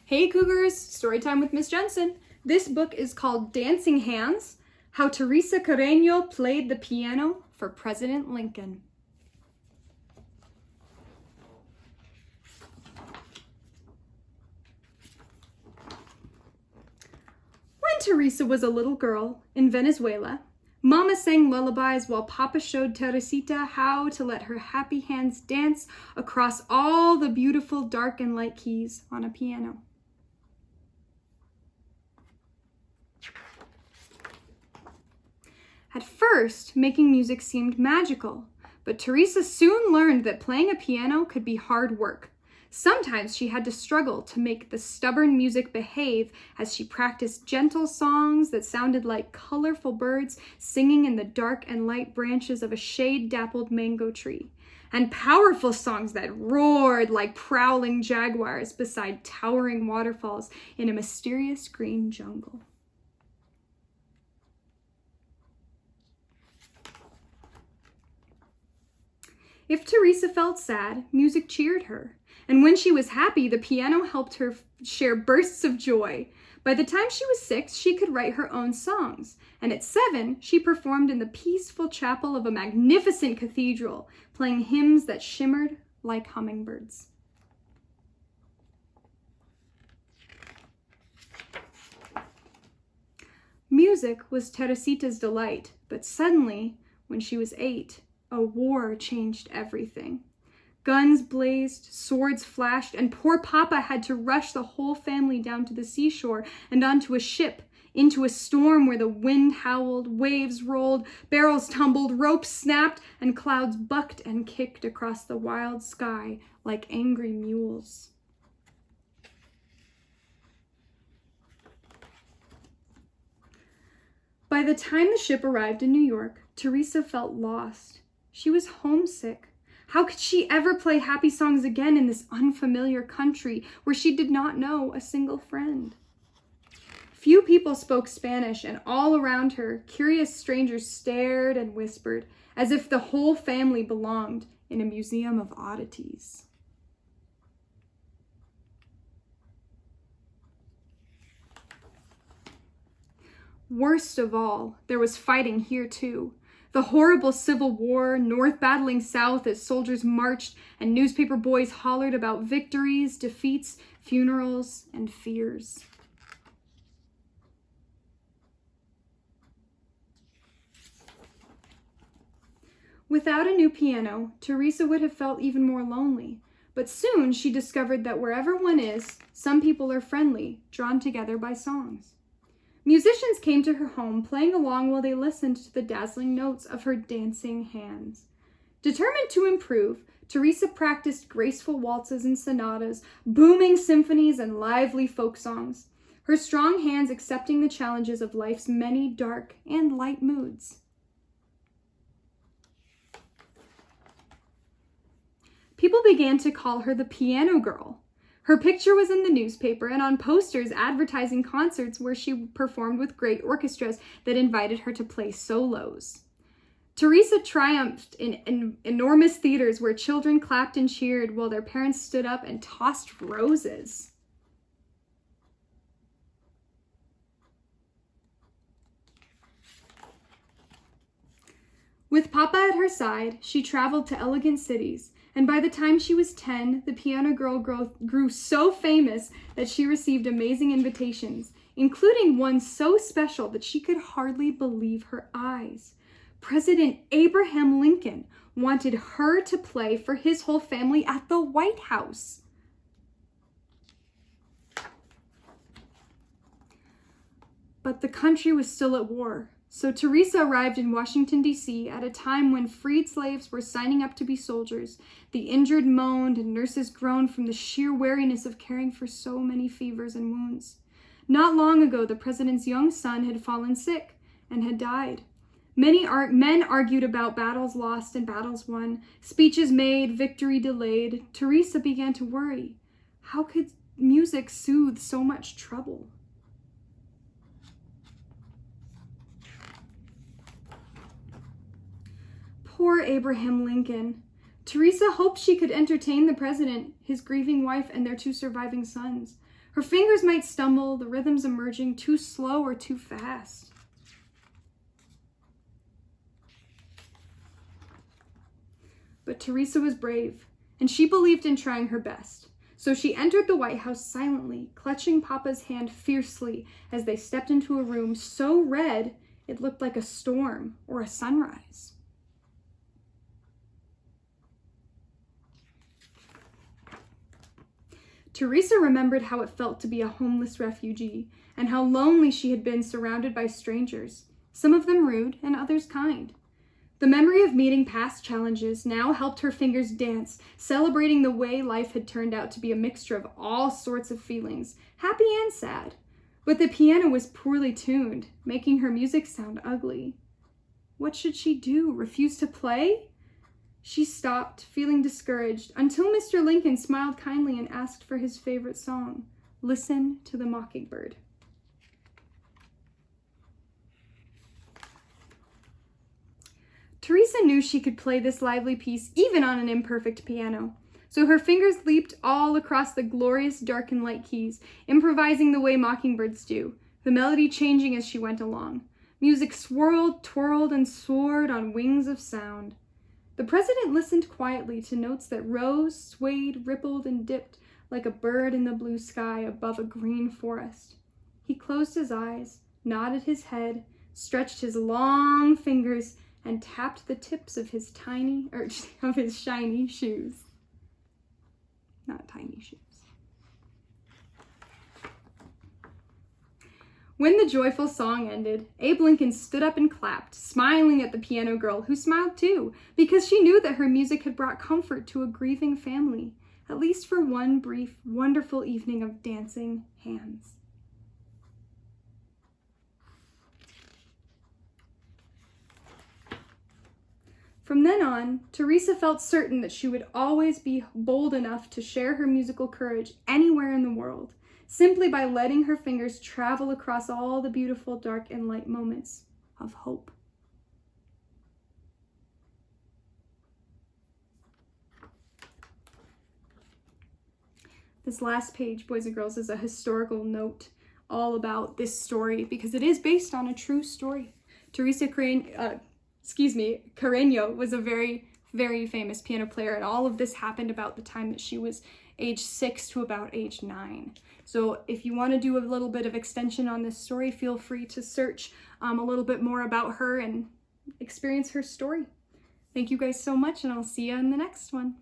Hey Cougars, storytime with Miss Jensen. This book is called Dancing Hands, How Teresa Carreño Played the Piano for President Lincoln. When Teresa was a little girl in Venezuela, Mama sang lullabies while Papa showed Teresita how to let her happy hands dance across all the beautiful dark and light keys on a piano. At first, making music seemed magical, but Teresa soon learned that playing a piano could be hard work. Sometimes she had to struggle to make the stubborn music behave as she practiced gentle songs that sounded like colorful birds singing in the dark and light branches of a shade-dappled mango tree, and powerful songs that roared like prowling jaguars beside towering waterfalls in a mysterious green jungle. If Teresa felt sad, music cheered her. And when she was happy, the piano helped her share bursts of joy. By the time she was 6, she could write her own songs. And at 7, she performed in the peaceful chapel of a magnificent cathedral, playing hymns that shimmered like hummingbirds. Music was Teresita's delight, but suddenly, when she was 8, a war changed everything. Guns blazed, swords flashed, and poor Papa had to rush the whole family down to the seashore and onto a ship, into a storm where the wind howled, waves rolled, barrels tumbled, ropes snapped, and clouds bucked and kicked across the wild sky like angry mules. By the time the ship arrived in New York, Teresa felt lost. She was homesick. How could she ever play happy songs again in this unfamiliar country where she did not know a single friend? Few people spoke Spanish, and all around her, curious strangers stared and whispered, as if the whole family belonged in a museum of oddities. Worst of all, there was fighting here too. The horrible Civil War, North battling South as soldiers marched and newspaper boys hollered about victories, defeats, funerals, and fears. Without a new piano, Teresa would have felt even more lonely. But soon she discovered that wherever one is, some people are friendly, drawn together by songs. Musicians came to her home, playing along while they listened to the dazzling notes of her dancing hands. Determined to improve, Teresa practiced graceful waltzes and sonatas, booming symphonies, and lively folk songs, her strong hands accepting the challenges of life's many dark and light moods. People began to call her the piano girl. Her picture was in the newspaper and on posters advertising concerts where she performed with great orchestras that invited her to play solos. Teresa triumphed in enormous theaters where children clapped and cheered while their parents stood up and tossed roses. With Papa at her side, she traveled to elegant cities, and by the time she was 10, the piano girl grew so famous that she received amazing invitations, including one so special that she could hardly believe her eyes. President Abraham Lincoln wanted her to play for his whole family at the White House. But the country was still at war. So Teresa arrived in Washington, D.C. at a time when freed slaves were signing up to be soldiers. The injured moaned and nurses groaned from the sheer weariness of caring for so many fevers and wounds. Not long ago, the president's young son had fallen sick and had died. Many men argued about battles lost and battles won, speeches made, victory delayed. Teresa began to worry. How could music soothe so much trouble? Poor Abraham Lincoln. Teresa hoped she could entertain the president, his grieving wife, and their 2 surviving sons. Her fingers might stumble, the rhythms emerging too slow or too fast. But Teresa was brave, and she believed in trying her best. So she entered the White House silently, clutching Papa's hand fiercely as they stepped into a room so red it looked like a storm or a sunrise. Teresa remembered how it felt to be a homeless refugee and how lonely she had been surrounded by strangers, some of them rude and others kind. The memory of meeting past challenges now helped her fingers dance, celebrating the way life had turned out to be a mixture of all sorts of feelings, happy and sad. But the piano was poorly tuned, making her music sound ugly. What should she do? Refuse to play? She stopped, feeling discouraged, until Mr. Lincoln smiled kindly and asked for his favorite song, "Listen to the Mockingbird." Teresa knew she could play this lively piece even on an imperfect piano, so her fingers leaped all across the glorious dark and light keys, improvising the way mockingbirds do, the melody changing as she went along. Music swirled, twirled, and soared on wings of sound. The president listened quietly to notes that rose, swayed, rippled, and dipped like a bird in the blue sky above a green forest. He closed his eyes, nodded his head, stretched his long fingers, and tapped the tips of his shiny shoes. Not tiny shoes. When the joyful song ended, Abe Lincoln stood up and clapped, smiling at the piano girl, who smiled too, because she knew that her music had brought comfort to a grieving family, at least for one brief, wonderful evening of dancing hands. From then on, Teresa felt certain that she would always be bold enough to share her musical courage anywhere in the world, simply by letting her fingers travel across all the beautiful dark and light moments of hope. This last page, boys and girls, is a historical note all about this story because it is based on a true story. Carreño was a very, very famous piano player, and all of this happened about the time that she was age 6 to about age 9. So if you want to do a little bit of extension on this story, feel free to search a little bit more about her and experience her story. Thank you guys so much, and I'll see you in the next one.